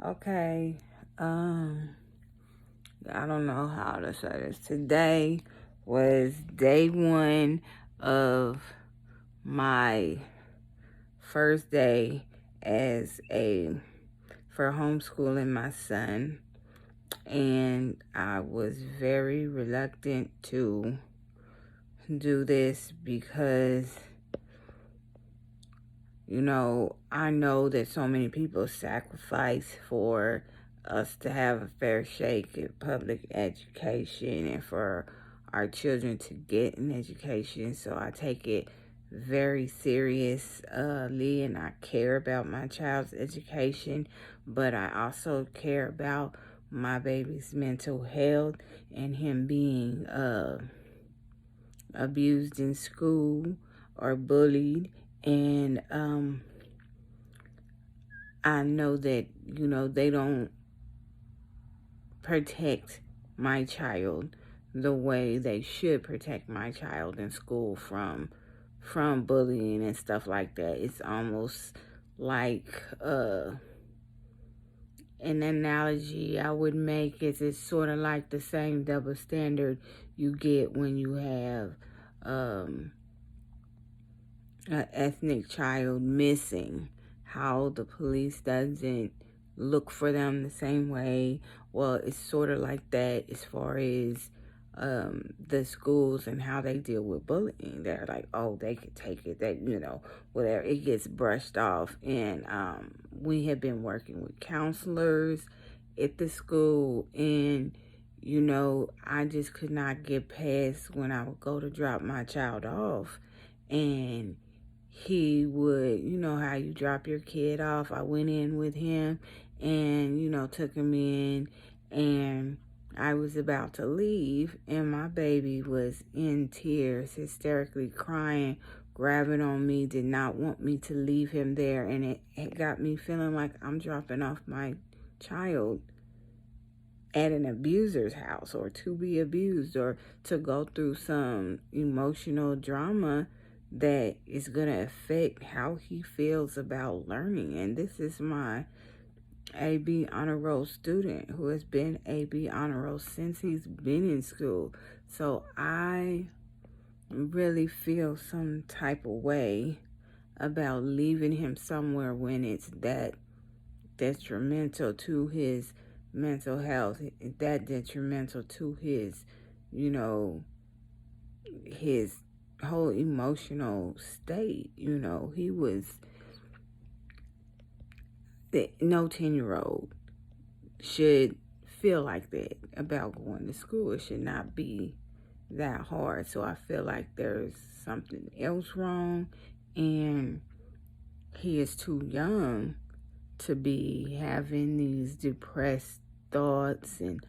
Okay. Um, I don't know how to say this. Today was day one of my first day as a for homeschooling my son, and I was very reluctant to do this because I know that so many people sacrifice for us to have a fair shake at public education and for our children to get an education. So I take it very seriously, and I care about my child's education, but I also care about my baby's mental health and him being abused in school or bullied. And I know that, they don't protect my child the way they should protect my child in school from bullying and stuff like that. It's almost like an analogy I would make is it's sort of like the same double standard you get when you have an ethnic child missing, how the police doesn't look for them the same way. Well, it's sort of like that as far as the schools and how they deal with bullying. They're like, oh, they could take it, that, whatever. It gets brushed off. And we have been working with counselors at the school, and I just could not get past when I would go to drop my child off, and he would, how you drop your kid off. I went in with him and, took him in, and I was about to leave, and my baby was in tears, hysterically crying, grabbing on me, did not want me to leave him there. And it got me feeling like I'm dropping off my child at an abuser's house, or to be abused, or to go through some emotional drama that is going to affect how he feels about learning. And this is my AB honor roll student who has been AB honor roll since he's been in school. So I really feel some type of way about leaving him somewhere when it's that detrimental to his mental health, that detrimental to his, his whole emotional state. He was no 10-year-old should feel like that about going to school. It should not be that hard. So I feel like there's something else wrong, and he is too young to be having these depressed thoughts and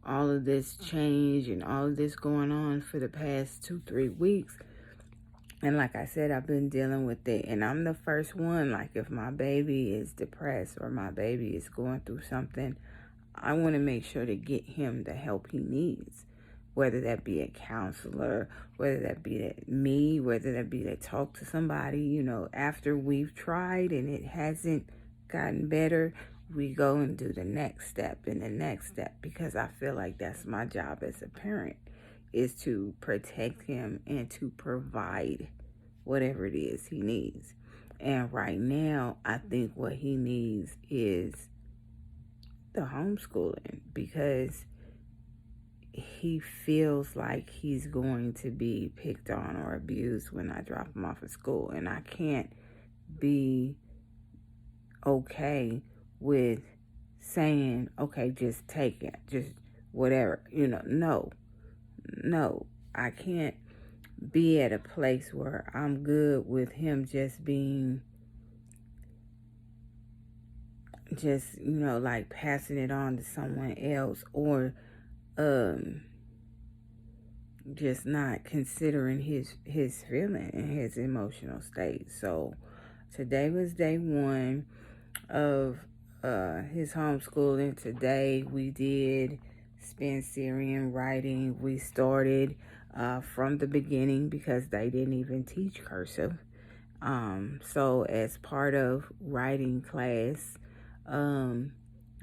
all of this change and all of this going on for the past 2-3 weeks. And like I said, I've been dealing with it, and I'm the first one. Like, if my baby is depressed or my baby is going through something, I want to make sure to get him the help he needs, whether that be a counselor, whether that be me, whether that be to talk to somebody. After we've tried and it hasn't gotten better, we go and do the next step and the next step, because I feel like that's my job as a parent, is to protect him and to provide whatever it is he needs. And right now, I think what he needs is the homeschooling, because he feels like he's going to be picked on or abused when I drop him off at school. And I can't be okay with saying, okay, just take it, just whatever. No, I can't be at a place where I'm good with him just being, like passing it on to someone else, or just not considering his feeling and his emotional state. So today was day one of his homeschooling. Today we did Spencerian writing. We started from the beginning because they didn't even teach cursive. So as part of writing class,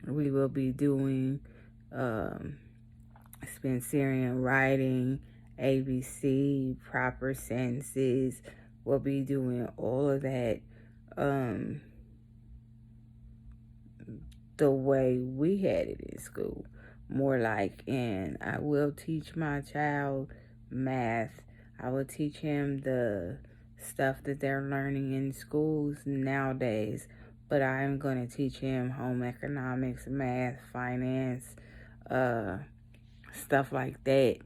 We will be doing Spencerian writing, ABC, proper sentences. We'll be doing all of that the way we had it in school. More like, and I will teach my child math. I will teach him the stuff that they're learning in schools nowadays, but I'm going to teach him home economics, math, finance, stuff like that,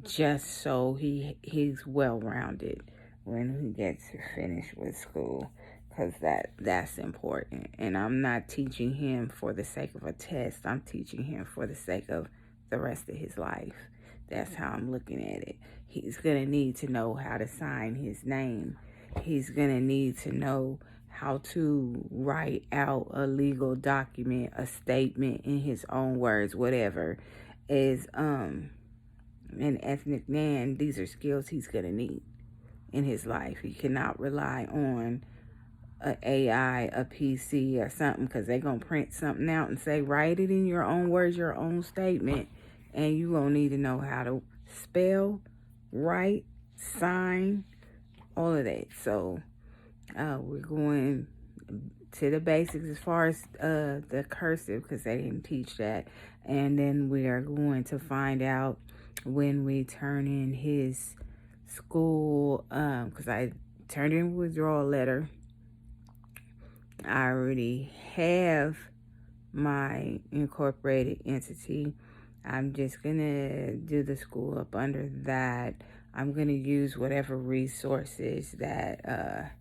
just so he's well-rounded when he gets finished with school, because that's important. And I'm not teaching him for the sake of a test. I'm teaching him for the sake of the rest of his life. That's how I'm looking at it. He's gonna need to know how to sign his name. He's gonna need to know how to write out a legal document, a statement in his own words, whatever. As an ethnic man, these are skills he's gonna need in his life. He cannot rely on a AI, a PC, or something, because they're going to print something out and say, write it in your own words, your own statement, and you going to need to know how to spell, write, sign, all of that. So we're going to the basics as far as the cursive, because they didn't teach that. And then we are going to find out when we turn in his school, because I turned in a withdrawal letter. I already have my incorporated entity. I'm just gonna do the school up under that. I'm gonna use whatever resources that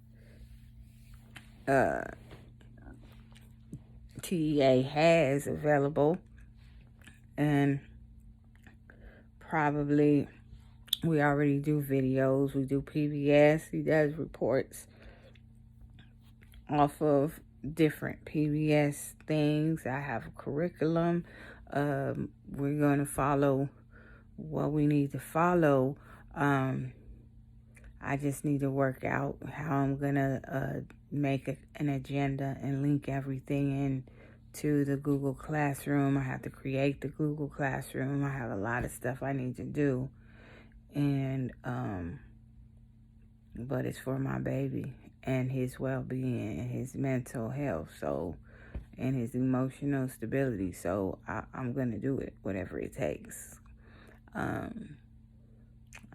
TEA has available, and probably we already do videos. We do PBS. He does reports off of different PBS things. I have a curriculum. We're going to follow what we need to follow. I just need to work out how I'm going to make an agenda and link everything in to the Google Classroom. I have to create the Google Classroom. I have a lot of stuff I need to do. And, but it's for my baby and his well-being and his mental health, so, and his emotional stability. So I'm going to do it, whatever it takes. I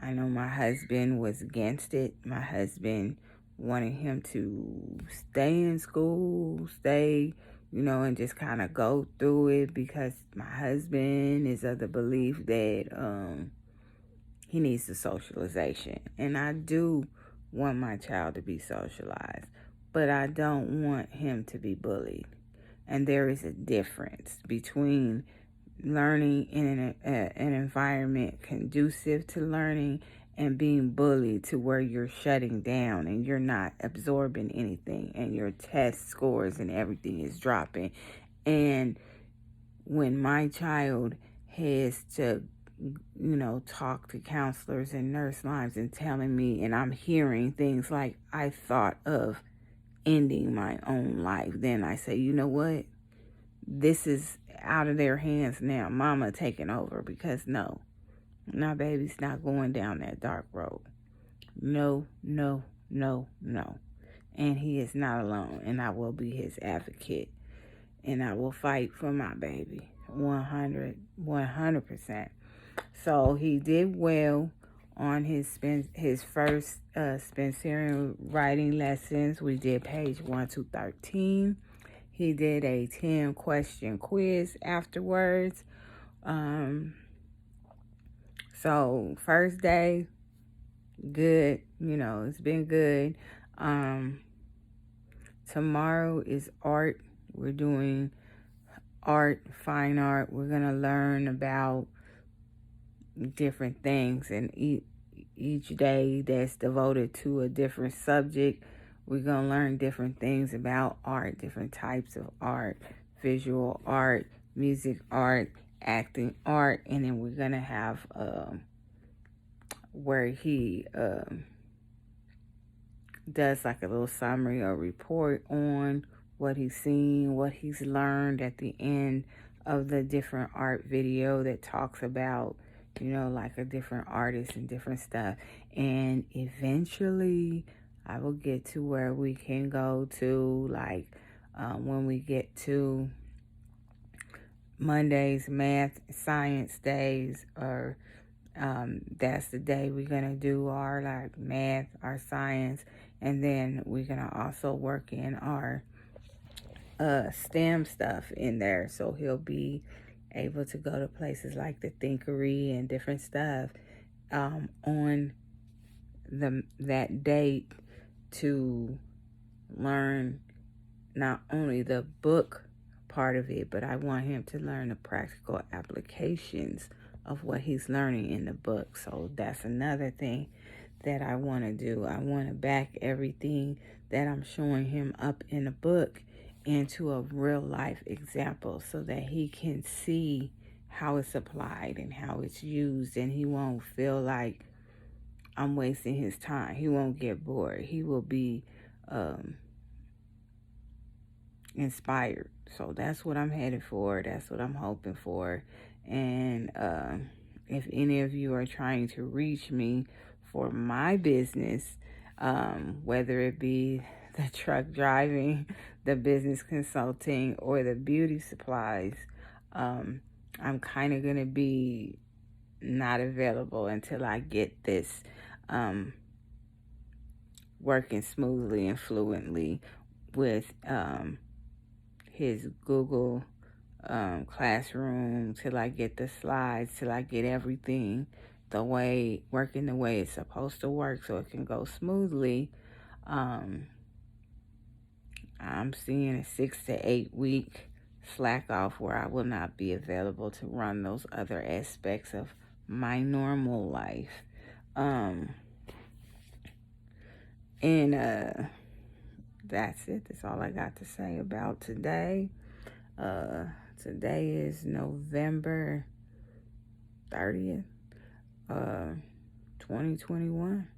know my husband was against it. My husband wanted him to stay in school, and just kind of go through it, because my husband is of the belief that he needs the socialization. And I do want my child to be socialized, but I don't want him to be bullied. And there is a difference between learning in an environment conducive to learning and being bullied to where you're shutting down and you're not absorbing anything and your test scores and everything is dropping. And when my child has to talk to counselors and nurse lines and telling me, and I'm hearing things like, I thought of ending my own life, then I say, you know what? This is out of their hands now. Mama taking over, because no, my baby's not going down that dark road. No, no, no, no. And he is not alone, and I will be his advocate, and I will fight for my baby 100%. So he did well on his first Spencerian writing lessons. We did page 1 to 13. He did a 10-question quiz afterwards. So first day, good. It's been good. Tomorrow is art. We're doing art, fine art. We're going to learn about different things, and each day that's devoted to a different subject, we're going to learn different things about art, different types of art, visual art, music art, acting art. And then we're going to have where he does like a little summary or report on what he's seen, what he's learned at the end of the different art video that talks about, like a different artist and different stuff. And eventually I will get to where we can go to, like, when we get to Mondays, math, science days, or that's the day we're going to do our, like, math, our science, and then we're going to also work in our STEM stuff in there. So he'll be able to go to places like the Thinkery and different stuff on that date to learn not only the book part of it, but I want him to learn the practical applications of what he's learning in the book. So that's another thing that I want to do. I want to back everything that I'm showing him up in the book into a real life example so that he can see how it's applied and how it's used, and he won't feel like I'm wasting his time. He won't get bored. He will be inspired. So that's what I'm headed for. That's what I'm hoping for. And if any of you are trying to reach me for my business, whether it be the truck driving, the business consulting, or the beauty supplies, I'm kind of going to be not available until I get this working smoothly and fluently with his Google Classroom, till I get the slides, till I get everything working the way it's supposed to work so it can go smoothly. I'm seeing a 6 to 8 week slack off where I will not be available to run those other aspects of my normal life. And that's it. That's all I got to say about today. Today is November 30th, 2021.